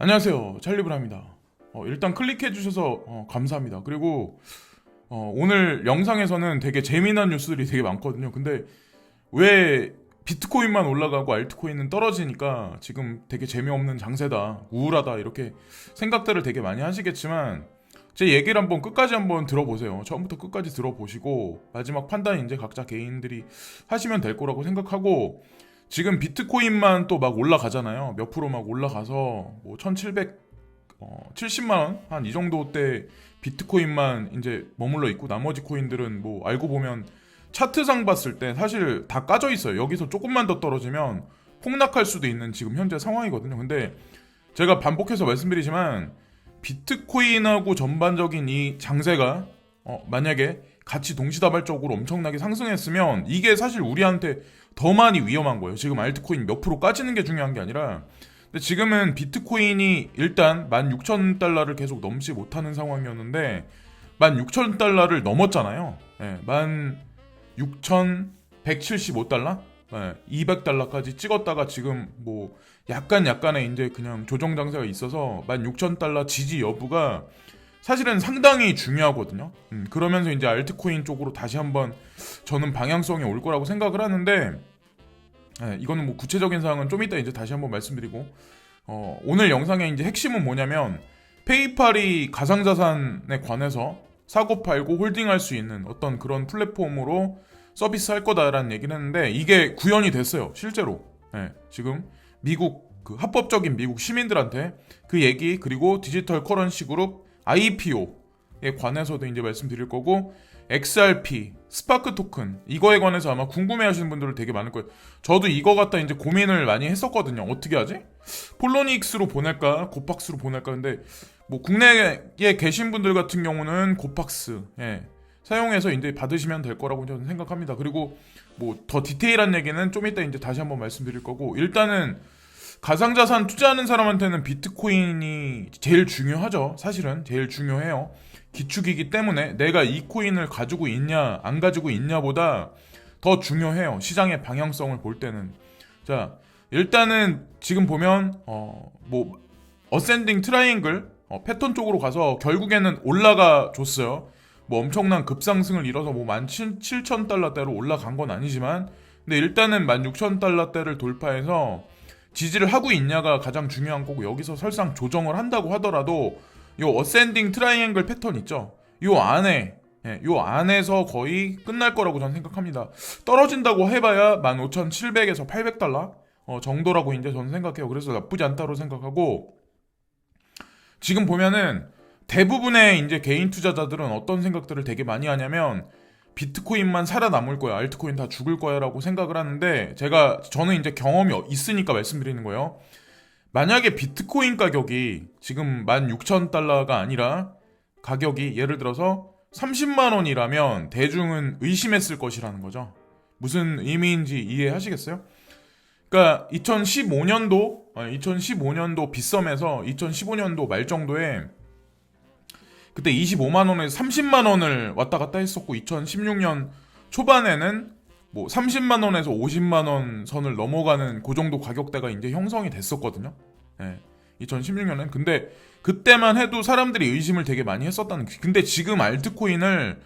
안녕하세요, 찰리브라입니다. 일단 클릭해 주셔서 감사합니다. 그리고 오늘 영상에서는 되게 재미난 뉴스들이 되게 많거든요. 근데 왜 비트코인만 올라가고 알트코인은 떨어지니까 지금 되게 재미없는 장세다, 우울하다 이렇게 생각들을 되게 많이 하시겠지만 제 얘기를 한번 끝까지 한번 들어보세요. 처음부터 끝까지 들어보시고 마지막 판단 이제 각자 개인들이 하시면 될 거라고 생각하고, 지금 비트코인만 또 막 올라가잖아요. 몇 프로 막 올라가서 뭐 1770만 원 한 이 정도 때 비트코인만 이제 머물러 있고, 나머지 코인들은 뭐 알고 보면 차트상 봤을 때 사실 다 까져 있어요. 여기서 조금만 더 떨어지면 폭락할 수도 있는 지금 현재 상황이거든요. 근데 제가 반복해서 말씀드리지만 비트코인하고 전반적인 이 장세가 만약에 같이 동시다발적으로 엄청나게 상승했으면 이게 사실 우리한테 더 많이 위험한 거예요. 지금 알트코인 몇 프로 까지는 게 중요한 게 아니라, 근데 지금은 비트코인이 일단 16,000달러를 계속 넘지 못하는 상황이었는데 16,000달러를 넘었잖아요. 네, 16,175달러? 네, 200달러까지 찍었다가 지금 뭐 약간의 이제 그냥 조정 장세가 있어서 16,000달러 지지 여부가 사실은 상당히 중요하거든요. 그러면서 이제 알트코인 쪽으로 다시 한번 저는 방향성이 올 거라고 생각을 하는데, 이거는 뭐 구체적인 사항은 좀 이따 이제 다시 한번 말씀드리고, 오늘 영상의 이제 핵심은 뭐냐면 페이팔이 가상자산에 관해서 사고 팔고 홀딩할 수 있는 어떤 그런 플랫폼으로 서비스 할 거다라는 얘기를 했는데 이게 구현이 됐어요, 실제로. 지금 미국 그 합법적인 미국 시민들한테 그 얘기, 그리고 디지털 커런시 그룹 IPO에 관해서도 이제 말씀드릴 거고, XRP, 스파크 토큰 이거에 관해서 아마 궁금해하시는 분들 되게 많을 거예요. 저도 이거 갖다 이제 고민을 많이 했었거든요. 어떻게 하지? 폴로닉스로 보낼까, 고팍스로 보낼까. 근데 뭐 국내에 계신 분들 같은 경우는 고팍스 사용해서 이제 받으시면 될 거라고 저는 생각합니다. 그리고 뭐 더 디테일한 얘기는 좀 이따 이제 다시 한번 말씀드릴 거고, 일단은 가상자산 투자하는 사람한테는 비트코인이 제일 중요하죠. 사실은 제일 중요해요. 기축이기 때문에 내가 이 코인을 가지고 있냐 안 가지고 있냐보다 더 중요해요, 시장의 방향성을 볼 때는. 자, 일단은 지금 보면 뭐 어센딩 트라이앵글 패턴 쪽으로 가서 결국에는 올라가 줬어요. 뭐 엄청난 급상승을 이뤄서 뭐 17,000달러대로 올라간 건 아니지만, 근데 일단은 16,000달러대를 돌파해서 지지를 하고 있냐가 가장 중요한 거고, 여기서 설상 조정을 한다고 하더라도 요 어센딩 트라이앵글 패턴 있죠, 요 안에서 거의 끝날 거라고 저는 생각합니다. 떨어진다고 해봐야 15,700에서 800달러 정도라고 이제 저는 생각해요. 그래서 나쁘지 않다고 생각하고, 지금 보면은 대부분의 이제 개인 투자자들은 어떤 생각들을 되게 많이 하냐면 비트코인만 살아남을 거야, 알트코인 다 죽을 거야 라고 생각을 하는데, 저는 이제 경험이 있으니까 말씀드리는 거예요. 만약에 비트코인 가격이 지금 16,000달러가 아니라 가격이 예를 들어서 30만 원이라면 대중은 의심했을 것이라는 거죠. 무슨 의미인지 이해하시겠어요? 그러니까 2015년도 빗썸에서 2015년도 말 정도에 그때 25만 원에서 30만 원을 왔다 갔다 했었고, 2016년 초반에는 뭐 30만 원에서 50만 원 선을 넘어가는 그 정도 가격대가 이제 형성이 됐었거든요. 2016년엔. 근데 그때만 해도 사람들이 의심을 되게 많이 했었다는. 근데 지금 알트코인을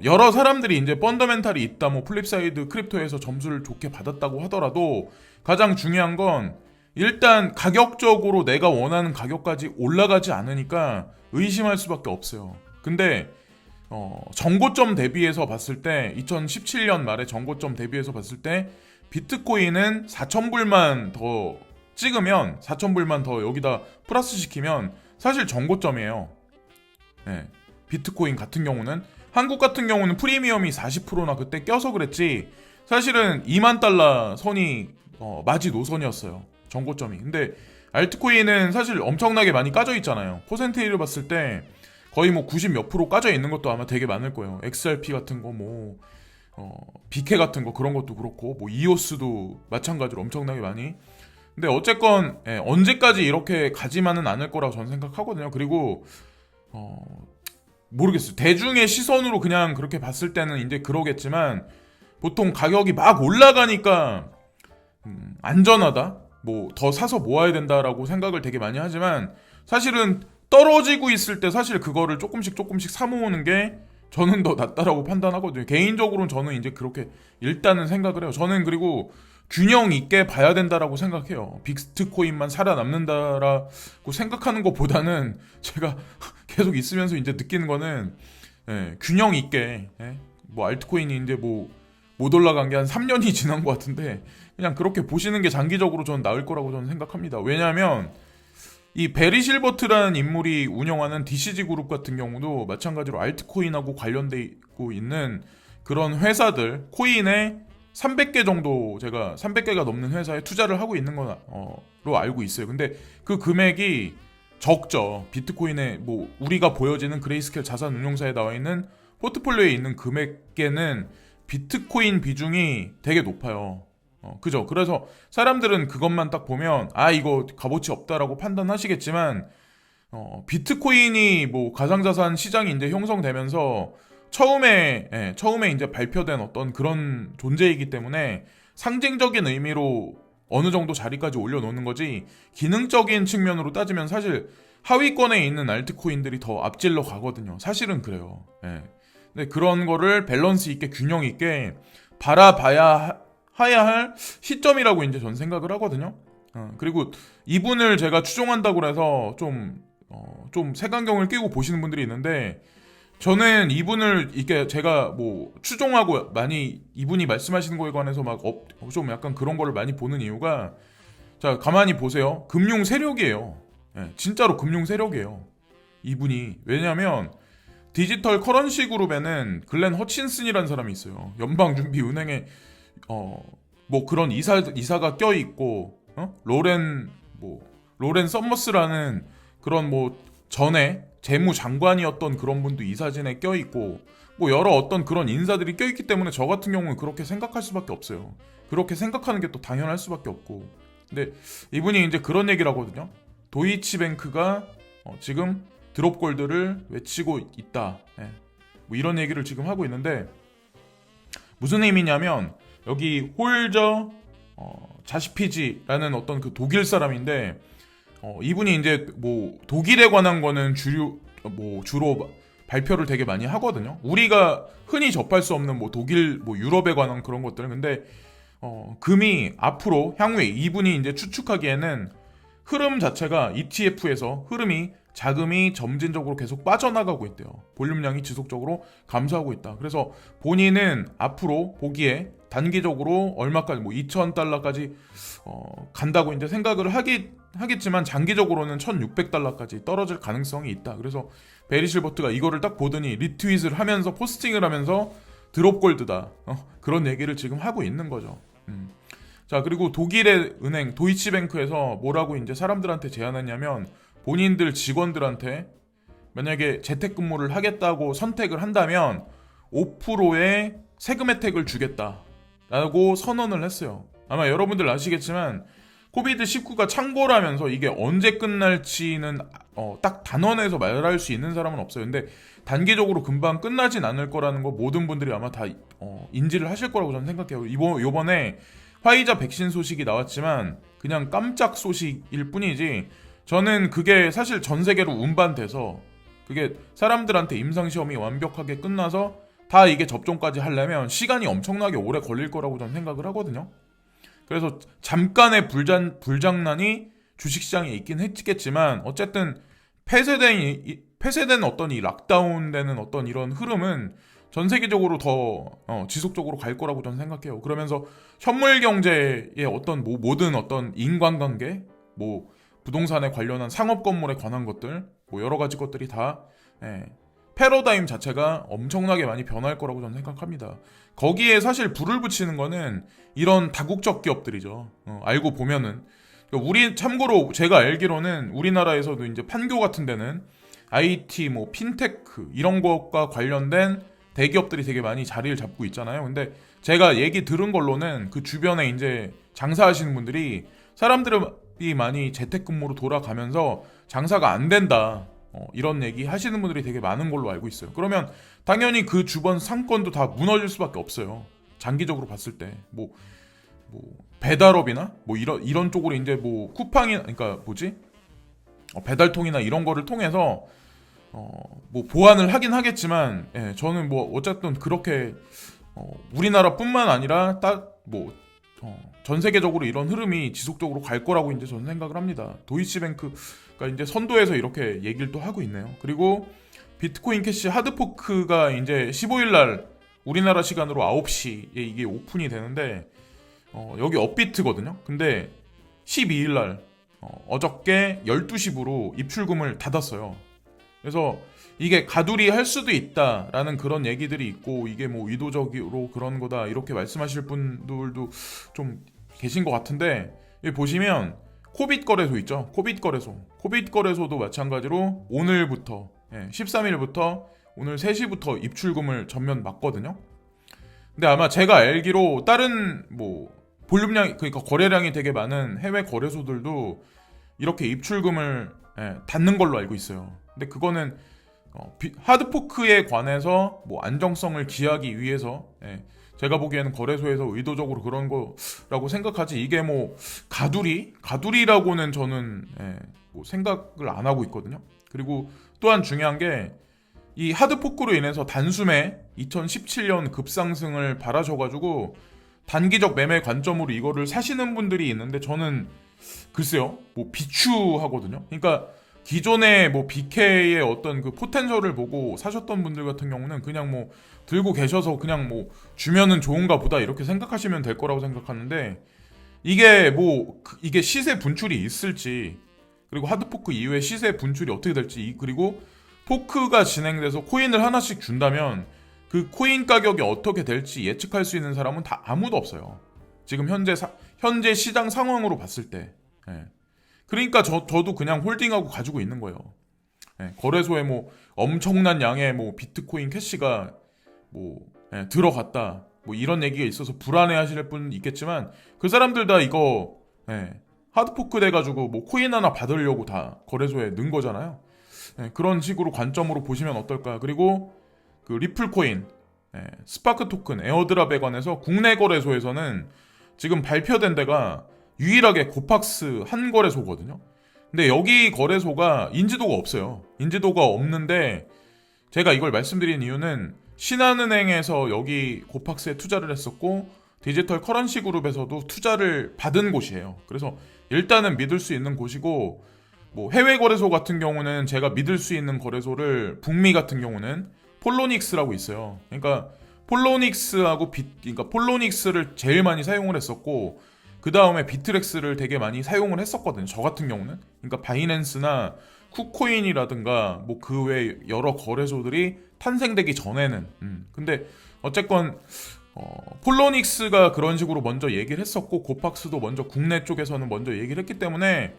여러 사람들이 이제 펀더멘탈이 있다, 뭐 플립사이드 크립토에서 점수를 좋게 받았다고 하더라도 가장 중요한 건 일단 가격적으로 내가 원하는 가격까지 올라가지 않으니까 의심할 수밖에 없어요. 근데 정고점 대비해서 봤을 때 2017년 말에 정고점 대비해서 봤을 때 비트코인은 4,000불만 더 찍으면, 4,000불만 더 여기다 플러스 시키면 사실 정고점이에요. 비트코인 같은 경우는, 한국 같은 경우는 프리미엄이 40%나 그때 껴서 그랬지 사실은 2만 달러 선이 마지노선이었어요, 정고점이. 근데 알트코인은 사실 엄청나게 많이 까져 있잖아요. 퍼센테이지를 봤을 때 거의 뭐 90 몇 프로 까져 있는 것도 아마 되게 많을 거예요. XRP 같은 거, 뭐 BK 같은 거, 그런 것도 그렇고, 뭐 EOS도 마찬가지로 엄청나게 많이. 근데 어쨌건 언제까지 이렇게 가지만은 않을 거라고 저는 생각하거든요. 그리고 모르겠어요. 대중의 시선으로 그냥 그렇게 봤을 때는 이제 그러겠지만, 보통 가격이 막 올라가니까 안전하다, 뭐 더 사서 모아야 된다라고 생각을 되게 많이 하지만 사실은 떨어지고 있을 때 사실 그거를 조금씩 사 모으는 게 저는 더 낫다라고 판단하거든요. 개인적으로는 저는 이제 그렇게 일단은 생각을 해요. 저는 그리고 균형 있게 봐야 된다라고 생각해요. 비트코인만 살아남는다라고 생각하는 것보다는 제가 계속 있으면서 이제 느끼는 거는 균형 있게 뭐 알트코인이 이제 뭐 못 올라간 게 한 3년이 지난 것 같은데 그냥 그렇게 보시는 게 장기적으로 저는 나을 거라고 저는 생각합니다. 왜냐하면 이 베리 실버트라는 인물이 운영하는 DCG 그룹 같은 경우도 마찬가지로 알트코인하고 관련되고 있는 그런 회사들 코인에 300개 정도 제가 300개가 넘는 회사에 투자를 하고 있는 거로 알고 있어요. 근데 그 금액이 적죠. 비트코인에 뭐 우리가 보여지는 그레이스케일 자산 운용사에 나와 있는 포트폴리오에 있는 금액계는 비트코인 비중이 되게 높아요. 그죠? 그래서 사람들은 그것만 딱 보면 이거 값어치 없다라고 판단하시겠지만 비트코인이 뭐 가상자산 시장이 이제 형성되면서 처음에 이제 발표된 어떤 그런 존재이기 때문에 상징적인 의미로 어느 정도 자리까지 올려놓는 거지 기능적인 측면으로 따지면 사실 하위권에 있는 알트코인들이 더 앞질러 가거든요. 사실은 그래요. 근데 그런 거를 밸런스 있게 균형 있게 바라봐야 해야 할 시점이라고 이제 전 생각을 하거든요. 그리고 이분을 제가 추종한다고 해서 좀 색안경을 끼고 보시는 분들이 있는데 저는 이분을 이게 제가 뭐 추종하고 많이 이분이 말씀하시는 거에 관해서 막 좀 약간 그런 거를 많이 보는 이유가 자 가만히 보세요. 금융 세력이에요. 진짜로 금융 세력이에요. 이분이 왜냐면 디지털 커런시 그룹에는 글렌 허친슨이라는 사람이 있어요. 연방준비은행에 뭐 그런 이사가 껴 있고 로렌 썸머스라는 그런 뭐 전에 재무장관이었던 그런 분도 이사진에 껴 있고 뭐 여러 어떤 그런 인사들이 껴 있기 때문에 저 같은 경우는 그렇게 생각할 수밖에 없어요. 그렇게 생각하는 게 또 당연할 수밖에 없고. 근데 이분이 이제 그런 얘기를 하거든요. 도이치뱅크가 지금 드롭골드를 외치고 있다. 뭐 이런 얘기를 지금 하고 있는데 무슨 의미냐면 여기 홀저 자시피지라는 어떤 그 독일 사람인데 이분이 이제 뭐 독일에 관한 거는 주로 발표를 되게 많이 하거든요. 우리가 흔히 접할 수 없는 뭐 독일, 뭐 유럽에 관한 그런 것들은 근데 금이 앞으로 향후에 이분이 이제 추측하기에는 흐름 자체가 ETF에서 자금이 점진적으로 계속 빠져나가고 있대요. 볼륨량이 지속적으로 감소하고 있다. 그래서 본인은 앞으로 보기에 단기적으로 얼마까지 뭐 2,000달러까지 간다고 이제 생각을 하겠지만 장기적으로는 1,600달러까지 떨어질 가능성이 있다. 그래서 베리 실버트가 이거를 딱 보더니 리트윗을 하면서 포스팅을 하면서 드롭골드다. 그런 얘기를 지금 하고 있는 거죠. 자, 그리고 독일의 은행 도이치뱅크에서 뭐라고 이제 사람들한테 제안했냐면 본인들 직원들한테 만약에 재택근무를 하겠다고 선택을 한다면 5%의 세금 혜택을 주겠다라고 선언을 했어요. 아마 여러분들 아시겠지만 코비드19가 창궐하면서 이게 언제 끝날지는 딱 단언해서 말할 수 있는 사람은 없어요. 근데 단기적으로 금방 끝나진 않을 거라는 거 모든 분들이 아마 다 인지를 하실 거라고 저는 생각해요. 이번에 화이자 백신 소식이 나왔지만 그냥 깜짝 소식일 뿐이지 저는 그게 사실 전 세계로 운반돼서 그게 사람들한테 임상시험이 완벽하게 끝나서 다 이게 접종까지 하려면 시간이 엄청나게 오래 걸릴 거라고 저는 생각을 하거든요. 그래서 잠깐의 불장난이 주식시장에 있긴 했겠지만 어쨌든 폐쇄된 어떤 이 락다운되는 어떤 이런 흐름은 전 세계적으로 더 지속적으로 갈 거라고 저는 생각해요. 그러면서 현물 경제의 어떤 모든 어떤 인간관계, 뭐 부동산에 관련한 상업 건물에 관한 것들, 뭐 여러 가지 것들이 다 패러다임 자체가 엄청나게 많이 변할 거라고 저는 생각합니다. 거기에 사실 불을 붙이는 거는 이런 다국적 기업들이죠. 알고 보면은 참고로 제가 알기로는 우리나라에서도 이제 판교 같은 데는 IT, 뭐 핀테크 이런 것과 관련된 대기업들이 되게 많이 자리를 잡고 있잖아요. 근데 제가 얘기 들은 걸로는 그 주변에 이제 장사하시는 분들이 사람들이 많이 재택근무로 돌아가면서 장사가 안 된다. 이런 얘기 하시는 분들이 되게 많은 걸로 알고 있어요. 그러면 당연히 그 주변 상권도 다 무너질 수밖에 없어요. 장기적으로 봤을 때. 배달업이나 뭐 이런 쪽으로 이제 뭐 쿠팡이 그러니까 뭐지 배달통이나 이런 거를 통해서 뭐 보완을 하긴 하겠지만 저는 뭐 어쨌든 그렇게 우리나라뿐만 아니라 전 세계적으로 이런 흐름이 지속적으로 갈 거라고 이제 저는 생각을 합니다. 도이치뱅크가 이제 선도에서 이렇게 얘기를 또 하고 있네요. 그리고 비트코인 캐시 하드포크가 이제 15일 날 우리나라 시간으로 9시에 이게 오픈이 되는데 여기 업비트거든요. 근데 12일 날 어저께 12시부로 입출금을 닫았어요. 그래서 이게 가두리 할 수도 있다라는 그런 얘기들이 있고 이게 뭐 의도적으로 그런 거다 이렇게 말씀하실 분들도 좀 계신 것 같은데 여기 보시면 코빗 거래소 있죠. 코빗 거래소도 마찬가지로 오늘부터 13일부터 오늘 3시부터 입출금을 전면 막거든요. 근데 아마 제가 알기로 다른 뭐 볼륨량 그러니까 거래량이 되게 많은 해외 거래소들도 이렇게 입출금을 닫는 걸로 알고 있어요. 근데 그거는 하드포크에 관해서 뭐 안정성을 기하기 위해서 제가 보기에는 거래소에서 의도적으로 그런 거라고 생각하지 이게 뭐 가두리라고는 저는 뭐 생각을 안 하고 있거든요. 그리고 또한 중요한 게 이 하드포크로 인해서 단숨에 2017년 급상승을 바라셔가지고 단기적 매매 관점으로 이거를 사시는 분들이 있는데 저는 글쎄요 뭐 비추하거든요. 그러니까 기존에 뭐 BK의 어떤 그 포텐셜을 보고 사셨던 분들 같은 경우는 그냥 뭐 들고 계셔서 그냥 뭐 주면은 좋은가 보다 이렇게 생각하시면 될 거라고 생각하는데 이게 시세 분출이 있을지 그리고 하드포크 이후에 시세 분출이 어떻게 될지 그리고 포크가 진행돼서 코인을 하나씩 준다면 그 코인 가격이 어떻게 될지 예측할 수 있는 사람은 다 아무도 없어요. 지금 현재 시장 상황으로 봤을 때. 그러니까 저도 그냥 홀딩하고 가지고 있는 거예요. 거래소에 뭐 엄청난 양의 뭐 비트코인 캐시가 뭐 들어갔다. 뭐 이런 얘기가 있어서 불안해하실 분 있겠지만 그 사람들 다 이거 하드포크 돼가지고 뭐 코인 하나 받으려고 다 거래소에 넣은 거잖아요. 그런 식으로 관점으로 보시면 어떨까. 그리고 그 리플 코인, 스파크 토큰, 에어드랍에 관해서 국내 거래소에서는 지금 발표된 데가 유일하게 고팍스 한 거래소거든요. 근데 여기 거래소가 인지도가 없어요. 인지도가 없는데 제가 이걸 말씀드린 이유는 신한은행에서 여기 고팍스에 투자를 했었고 디지털 커런시 그룹에서도 투자를 받은 곳이에요. 그래서 일단은 믿을 수 있는 곳이고 뭐 해외 거래소 같은 경우는 제가 믿을 수 있는 거래소를 북미 같은 경우는 폴로닉스라고 있어요. 그러니까 그러니까 폴로닉스를 제일 많이 사용을 했었고 그 다음에 비트렉스를 되게 많이 사용을 했었거든요. 저 같은 경우는. 그러니까 바이낸스나 쿠코인이라든가 뭐 그 외 여러 거래소들이 탄생되기 전에는. 근데 어쨌건 폴로닉스가 그런 식으로 먼저 얘기를 했었고 고팍스도 먼저 국내 쪽에서는 먼저 얘기를 했기 때문에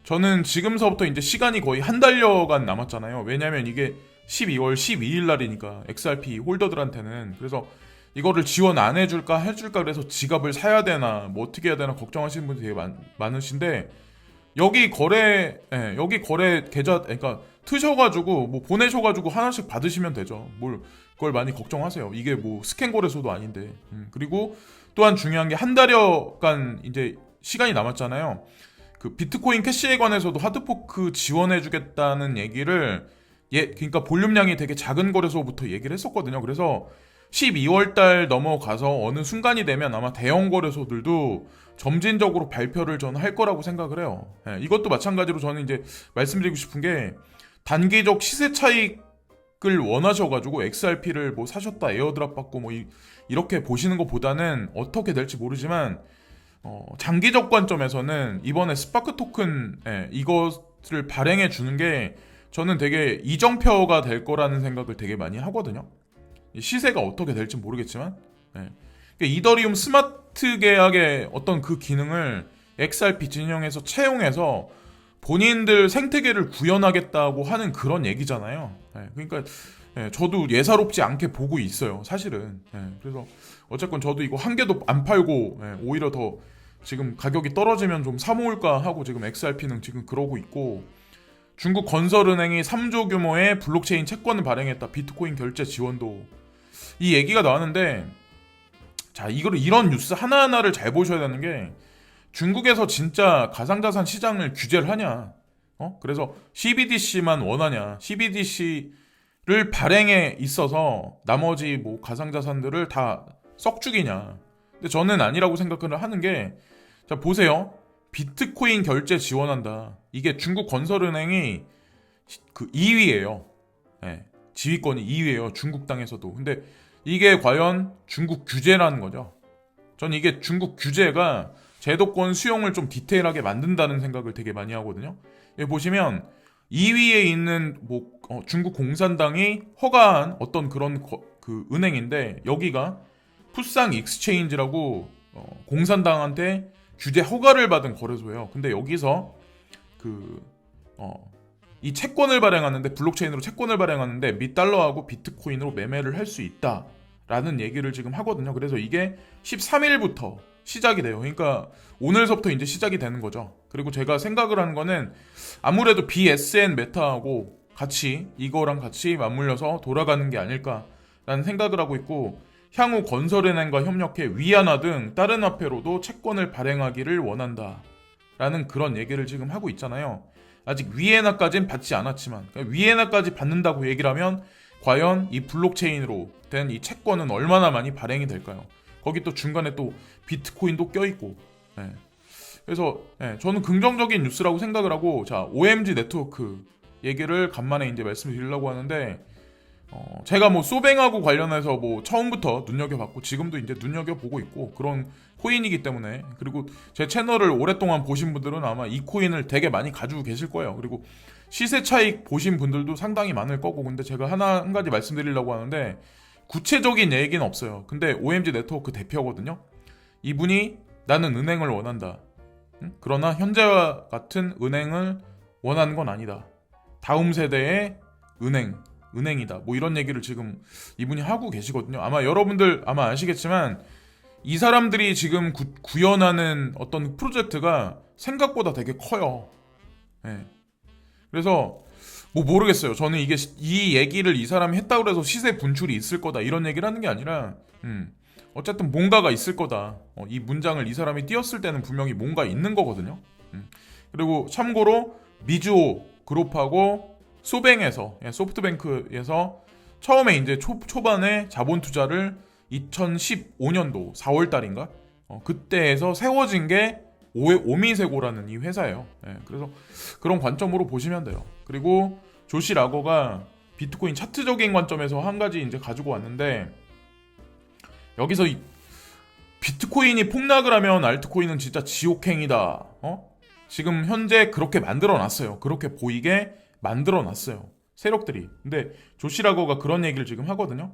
저는 지금서부터 이제 시간이 거의 한 달여간 남았잖아요. 왜냐면 이게 12월 12일 날이니까 XRP 홀더들한테는. 그래서 이거를 지원 안 해줄까 그래서 지갑을 사야 되나 뭐 어떻게 해야 되나 걱정하시는 분들이 되게 많으신데 여기 거래 계좌 그러니까 트셔가지고 뭐 보내셔가지고 하나씩 받으시면 되죠. 뭘 그걸 많이 걱정하세요. 이게 뭐 스캔 거래소도 아닌데. 그리고 또한 중요한 게 한 달여간 이제 시간이 남았잖아요. 그 비트코인 캐시에 관해서도 하드포크 지원해주겠다는 얘기를 그러니까 볼륨량이 되게 작은 거래소부터 얘기를 했었거든요. 그래서 12월 달 넘어가서 어느 순간이 되면 아마 대형 거래소들도 점진적으로 발표를 저는 할 거라고 생각을 해요. 이것도 마찬가지로 저는 이제 말씀드리고 싶은 게 단기적 시세 차익을 원하셔가지고 XRP를 뭐 사셨다 에어드랍 받고 뭐 이렇게 보시는 것보다는 어떻게 될지 모르지만 장기적 관점에서는 이번에 스파크 토큰 이것을 발행해 주는 게 저는 되게 이정표가 될 거라는 생각을 되게 많이 하거든요. 시세가 어떻게 될지 모르겠지만 그러니까 이더리움 스마트 계약의 어떤 그 기능을 XRP 진영에서 채용해서 본인들 생태계를 구현하겠다고 하는 그런 얘기잖아요. 그러니까 저도 예사롭지 않게 보고 있어요, 사실은. 그래서 어쨌건 저도 이거 한 개도 안 팔고 오히려 더 지금 가격이 떨어지면 좀 사모을까 하고 지금 XRP는 지금 그러고 있고 중국 건설은행이 3조 규모의 블록체인 채권을 발행했다. 비트코인 결제 지원도 이 얘기가 나왔는데 자, 이런 뉴스 하나하나를 잘 보셔야 되는 게 중국에서 진짜 가상자산 시장을 규제를 하냐? 그래서 CBDC만 원하냐? CBDC를 발행에 있어서 나머지 뭐 가상자산들을 다 썩 죽이냐? 근데 저는 아니라고 생각을 하는 게, 자, 보세요. 비트코인 결제 지원한다. 이게 중국 건설은행이 그 2위예요. 네, 지휘권이 2위예요. 중국 땅에서도. 근데 이게 과연 중국 규제라는 거죠. 전 이게 중국 규제가 제도권 수용을 좀 디테일하게 만든다는 생각을 되게 많이 하거든요. 여기 보시면 2위에 있는 중국 공산당이 허가한 어떤 그런 그 은행인데, 여기가 푸상 익스체인지라고 공산당한테 규제 허가를 받은 거래소예요. 근데 여기서 이 채권을 발행하는데, 블록체인으로 채권을 발행하는데 미 달러하고 비트코인으로 매매를 할 수 있다라는 얘기를 지금 하거든요. 그래서 이게 13일부터 시작이 돼요. 그러니까 오늘서부터 이제 시작이 되는 거죠. 그리고 제가 생각을 하는 거는 아무래도 BSN 메타하고 같이 이거랑 같이 맞물려서 돌아가는 게 아닐까라는 생각을 하고 있고, 향후 건설은행과 협력해 위안화 등 다른 화폐로도 채권을 발행하기를 원한다라는 그런 얘기를 지금 하고 있잖아요. 아직 위엔화까지는 받지 않았지만, 그러니까 위엔화까지 받는다고 얘기를 하면 과연 이 블록체인으로 된 이 채권은 얼마나 많이 발행이 될까요? 거기 또 중간에 또 비트코인도 껴있고. 네. 그래서 저는 긍정적인 뉴스라고 생각을 하고, 자, OMG 네트워크 얘기를 간만에 이제 말씀드리려고 하는데, 제가 뭐 소뱅하고 관련해서 뭐 처음부터 눈여겨봤고 지금도 이제 눈여겨보고 있고 그런 코인이기 때문에, 그리고 제 채널을 오랫동안 보신 분들은 아마 이 코인을 되게 많이 가지고 계실 거예요. 그리고 시세 차익 보신 분들도 상당히 많을 거고. 근데 제가 한 가지 말씀드리려고 하는데, 구체적인 얘기는 없어요. 근데 OMG 네트워크 대표거든요. 이분이 나는 은행을 원한다. 그러나 현재와 같은 은행을 원하는 건 아니다. 다음 세대의 은행이다. 뭐 이런 얘기를 지금 이분이 하고 계시거든요. 아마 여러분들 아마 아시겠지만 이 사람들이 지금 구현하는 어떤 프로젝트가 생각보다 되게 커요. 네. 그래서 뭐 모르겠어요. 저는 이 얘기를 이 사람이 했다고 해서 시세 분출이 있을 거다 이런 얘기를 하는 게 아니라 어쨌든 뭔가가 있을 거다. 이 문장을 이 사람이 띄웠을 때는 분명히 뭔가 있는 거거든요. 그리고 참고로 미주오 그룹하고 소뱅에서, 소프트뱅크에서 처음에 이제 초반에 자본 투자를 2015년도 4월 달인가? 그때에서 세워진 게 오미세고라는 이 회사예요. 그래서 그런 관점으로 보시면 돼요. 그리고 조시 라거가 비트코인 차트적인 관점에서 한 가지 이제 가지고 왔는데, 여기서 비트코인이 폭락을 하면 알트코인은 진짜 지옥행이다. 지금 현재 그렇게 만들어놨어요. 그렇게 보이게 만들어놨어요. 세력들이. 근데 조시 라거가 그런 얘기를 지금 하거든요.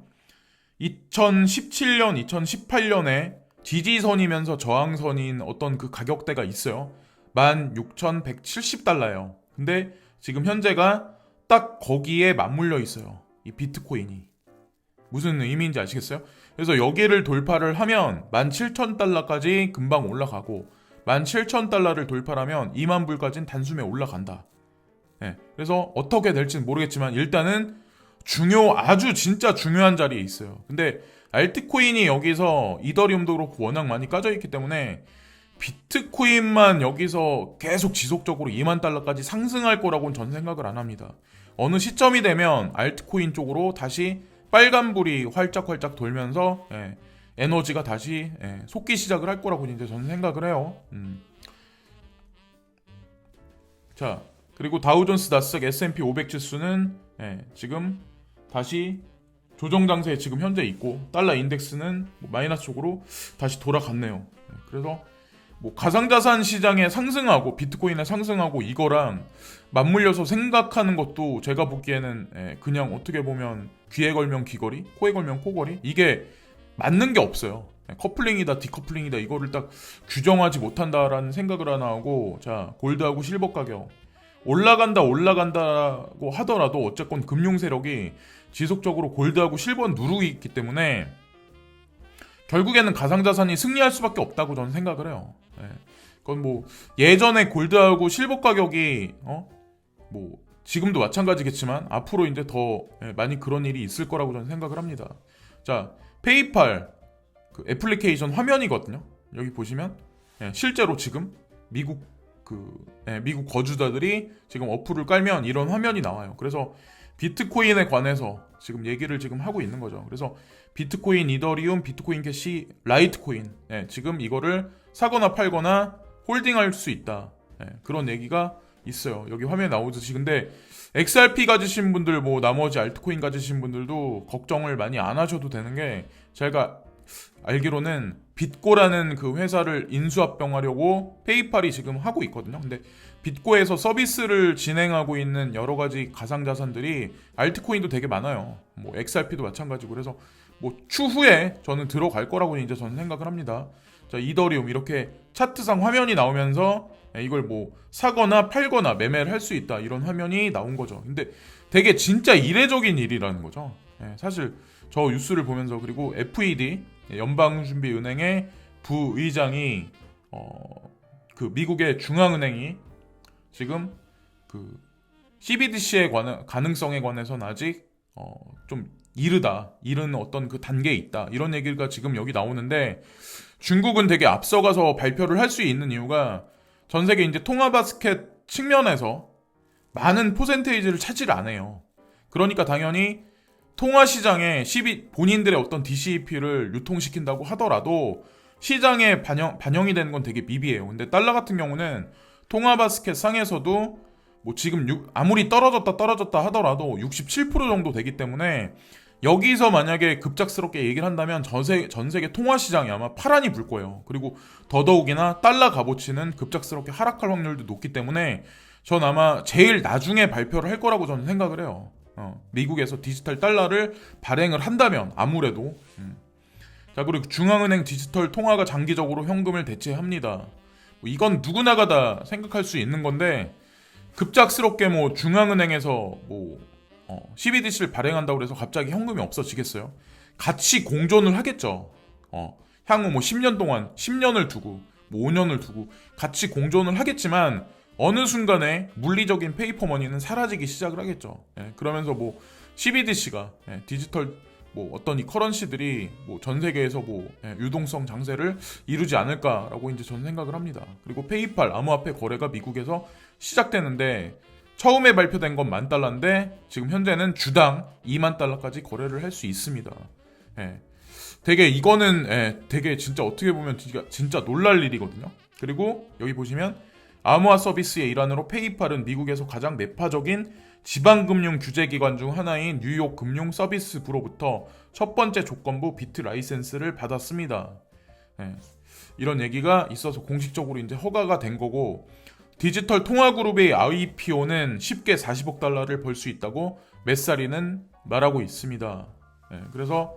2017년, 2018년에 지지선이면서 저항선인 어떤 그 가격대가 있어요. 16,170달러예요. 근데 지금 현재가 딱 거기에 맞물려 있어요. 이 비트코인이. 무슨 의미인지 아시겠어요? 그래서 여기를 돌파를 하면 17,000달러까지 금방 올라가고, 17,000달러를 돌파하면 2만 불까지는 단숨에 올라간다. 그래서 어떻게 될지는 모르겠지만 일단은 아주 진짜 중요한 자리에 있어요. 근데 알트코인이 여기서 이더리움도 그렇고 워낙 많이 까져 있기 때문에 비트코인만 여기서 계속 지속적으로 2만 달러까지 상승할 거라고는 전 생각을 안 합니다. 어느 시점이 되면 알트코인 쪽으로 다시 빨간불이 활짝활짝 돌면서 에너지가 다시 솟기 시작을 할 거라고 이제 저는 생각을 해요. 자, 그리고 다우존스, 나스닥, S&P 500 지수는 지금 다시 조정 장세에 지금 현재 있고, 달러 인덱스는 마이너스 쪽으로 다시 돌아갔네요. 그래서 뭐 가상자산 시장에 상승하고 비트코인에 상승하고 이거랑 맞물려서 생각하는 것도 제가 보기에는 그냥 어떻게 보면 귀에 걸면 귀걸이, 코에 걸면 코걸이, 이게 맞는 게 없어요. 커플링이다 디커플링이다 이거를 딱 규정하지 못한다라는 생각을 하나 하고, 자, 골드하고 실버 가격 올라간다고 하더라도 어쨌건 금융 세력이 지속적으로 골드하고 실버는 누르고 있기 때문에 결국에는 가상자산이 승리할 수밖에 없다고 저는 생각을 해요. 그건 뭐 예전에 골드하고 실버 가격이 뭐 지금도 마찬가지겠지만 앞으로 이제 더 많이 그런 일이 있을 거라고 저는 생각을 합니다. 자, 페이팔 그 애플리케이션 화면이거든요. 여기 보시면 실제로 지금 미국 미국 거주자들이 지금 어플을 깔면 이런 화면이 나와요. 그래서 비트코인에 관해서 지금 얘기를 지금 하고 있는 거죠. 그래서 비트코인, 이더리움, 비트코인 캐시, 라이트코인 지금 이거를 사거나 팔거나 홀딩할 수 있다. 그런 얘기가 있어요. 여기 화면에 나오듯이. 근데 XRP 가지신 분들, 뭐 나머지 알트코인 가지신 분들도 걱정을 많이 안 하셔도 되는 게, 제가 알기로는 bit고라는 그 회사를 인수합병하려고 페이팔이 지금 하고 있거든요. 근데 bit고에서 서비스를 진행하고 있는 여러 가지 가상자산들이 알트코인도 되게 많아요. 뭐 XRP도 마찬가지고. 그래서 뭐 추후에 저는 들어갈 거라고 이제 저는 생각을 합니다. 자, 이더리움 이렇게 차트상 화면이 나오면서 이걸 뭐 사거나 팔거나 매매를 할 수 있다, 이런 화면이 나온 거죠. 근데 되게 진짜 이례적인 일이라는 거죠. 사실 저 뉴스를 보면서, 그리고 FED 연방준비은행의 부의장이 그 미국의 중앙은행이 지금 그 CBDC의 가능성에 관해서는 아직 좀 이른 어떤 그 단계에 있다, 이런 얘기가 지금 여기 나오는데, 중국은 되게 앞서가서 발표를 할 수 있는 이유가 전 세계 이제 통화바스켓 측면에서 많은 퍼센테이지를 차지를 안 해요. 그러니까 당연히 통화시장에 본인들의 어떤 DCEP를 유통시킨다고 하더라도 시장에 반영이 되는 건 되게 미비해요. 근데 달러 같은 경우는 통화바스켓 상에서도 뭐 지금 아무리 떨어졌다 하더라도 67% 정도 되기 때문에, 여기서 만약에 급작스럽게 얘기를 한다면 전 세계 통화시장이 아마 파란이 불 거예요. 그리고 더더욱이나 달러 값어치는 급작스럽게 하락할 확률도 높기 때문에 전 아마 제일 나중에 발표를 할 거라고 저는 생각을 해요. 미국에서 디지털 달러를 발행을 한다면 아무래도. 자, 그리고 중앙은행 디지털 통화가 장기적으로 현금을 대체합니다. 이건 누구나가 다 생각할 수 있는 건데, 급작스럽게 뭐 중앙은행에서 뭐 CBDC를 발행한다고 해서 갑자기 현금이 없어지겠어요? 같이 공존을 하겠죠. 향후 뭐 10년 동안, 10년을 두고 뭐 5년을 두고 같이 공존을 하겠지만, 어느 순간에 물리적인 페이퍼머니는 사라지기 시작을 하겠죠. 그러면서 뭐 CBDC가 디지털 뭐 어떤 이 커런시들이 뭐 전 세계에서 뭐 유동성 장세를 이루지 않을까라고 이제 저는 생각을 합니다. 그리고 페이팔 암호화폐 거래가 미국에서 시작되는데, 처음에 발표된 건 $10,000인데 지금 현재는 주당 $20,000까지 거래를 할 수 있습니다. 되게 이거는 되게 진짜 어떻게 보면 진짜 놀랄 일이거든요. 그리고 여기 보시면 암호화 서비스의 일환으로 페이팔은 미국에서 가장 내파적인 지방금융 규제기관 중 하나인 뉴욕 금융서비스부로부터 첫 번째 조건부 비트 라이센스를 받았습니다. 이런 얘기가 있어서 공식적으로 이제 허가가 된 거고, 디지털 통화그룹의 IPO는 쉽게 $40억 벌 수 있다고 메사리는 말하고 있습니다. 그래서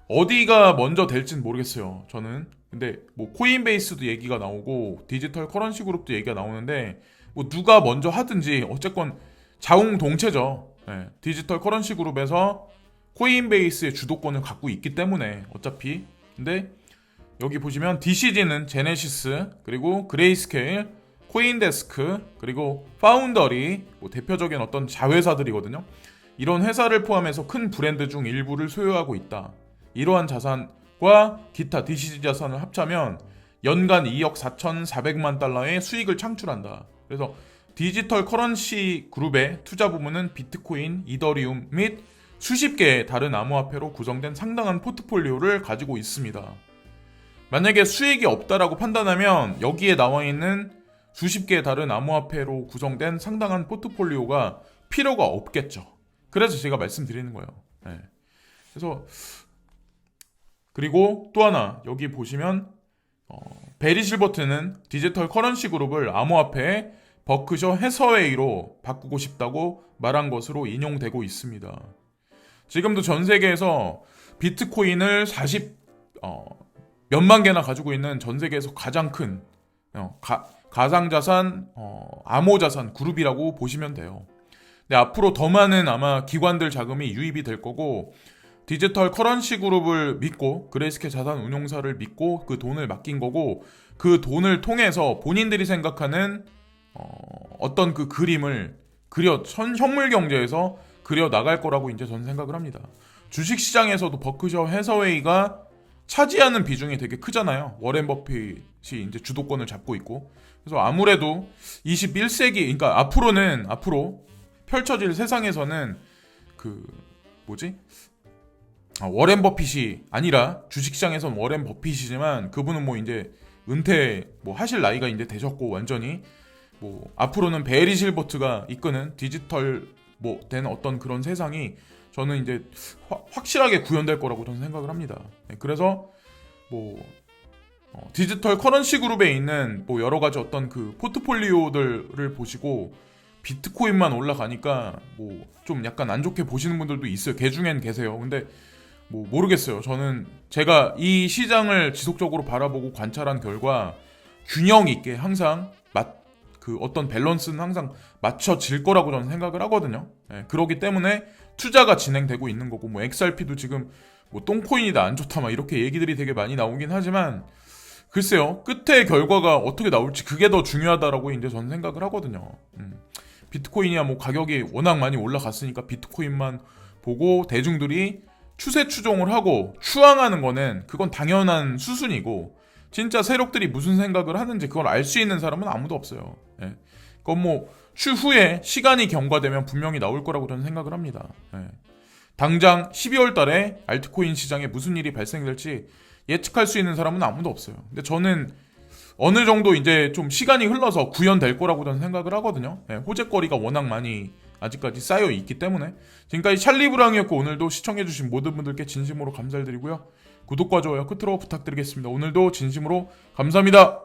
어디가 먼저 될지는 모르겠어요, 저는. 근데 뭐 코인베이스도 얘기가 나오고 디지털 커런시 그룹도 얘기가 나오는데, 뭐 누가 먼저 하든지 어쨌건 자웅동체죠. 디지털 커런시 그룹에서 코인베이스의 주도권을 갖고 있기 때문에 어차피. 근데 여기 보시면 DCG는 제네시스, 그리고 그레이스케일, 코인데스크, 그리고 파운더리, 뭐 대표적인 어떤 자회사들이거든요. 이런 회사를 포함해서 큰 브랜드 중 일부를 소유하고 있다. 이러한 자산과 기타 DCG 자산을 합치면 연간 2억 4,400만 달러의 수익을 창출한다. 그래서 디지털 커런시 그룹의 투자 부문은 비트코인, 이더리움 및 수십 개의 다른 암호화폐로 구성된 상당한 포트폴리오를 가지고 있습니다. 만약에 수익이 없다라고 판단하면 여기에 나와 있는 수십 개의 다른 암호화폐로 구성된 상당한 포트폴리오가 필요가 없겠죠. 그래서 제가 말씀드리는 거예요. 그래서 그리고 또 하나 여기 보시면 베리 실버트는 디지털 커런시 그룹을 암호화폐의 버크셔 해서웨이로 바꾸고 싶다고 말한 것으로 인용되고 있습니다. 지금도 전 세계에서 비트코인을 몇만 개나 가지고 있는 전 세계에서 가장 큰 가상자산, 암호자산 그룹이라고 보시면 돼요. 근데 앞으로 더 많은 아마 기관들 자금이 유입이 될 거고, 디지털 커런시 그룹을 믿고 그레이스케 자산 운용사를 믿고 그 돈을 맡긴 거고, 그 돈을 통해서 본인들이 생각하는 어떤 그 그림을 현물 경제에서 그려 나갈 거라고 이제 저는 생각을 합니다. 주식시장에서도 버크셔 해서웨이가 차지하는 비중이 되게 크잖아요. 워렌 버핏이 이제 주도권을 잡고 있고. 그래서 아무래도 21세기, 그러니까 앞으로 펼쳐질 세상에서는 그 뭐지? 워렌 버핏이 아니라 주식시장에선 워렌 버핏이지만 그분은 뭐 이제 은퇴 뭐 하실 나이가 이제 되셨고 완전히 뭐 앞으로는 베리 실버트가 이끄는 디지털 뭐 된 어떤 그런 세상이 저는 이제 확실하게 구현될 거라고 저는 생각을 합니다. 네, 그래서 뭐 디지털 커런시 그룹에 있는 뭐 여러 가지 어떤 그 포트폴리오들을 보시고 비트코인만 올라가니까 뭐 좀 약간 안 좋게 보시는 분들도 있어요. 개 중엔 계세요. 근데 뭐 모르겠어요. 저는 제가 이 시장을 지속적으로 바라보고 관찰한 결과 균형 있게 항상 그 어떤 밸런스는 항상 맞춰질 거라고 저는 생각을 하거든요. 예, 그렇기 때문에 투자가 진행되고 있는 거고 뭐 XRP도 지금 뭐 똥코인이다 안 좋다 막 이렇게 얘기들이 되게 많이 나오긴 하지만 글쎄요. 끝의 결과가 어떻게 나올지 그게 더 중요하다라고 이제 저는 생각을 하거든요. 비트코인이야 뭐 가격이 워낙 많이 올라갔으니까 비트코인만 보고 대중들이 추세 추종을 하고 추앙하는 거는 그건 당연한 수순이고 진짜 세력들이 무슨 생각을 하는지 그걸 알 수 있는 사람은 아무도 없어요. 예. 그건 뭐 추후에 시간이 경과되면 분명히 나올 거라고 저는 생각을 합니다. 예. 당장 12월 달에 알트코인 시장에 무슨 일이 발생될지 예측할 수 있는 사람은 아무도 없어요. 근데 저는 어느 정도 이제 좀 시간이 흘러서 구현될 거라고 저는 생각을 하거든요. 예, 호재거리가 워낙 많이 아직까지 쌓여 있기 때문에. 지금까지 찰리브랑이었고 오늘도 시청해주신 모든 분들께 진심으로 감사드리고요. 구독과 좋아요 끝으로 부탁드리겠습니다. 오늘도 진심으로 감사합니다.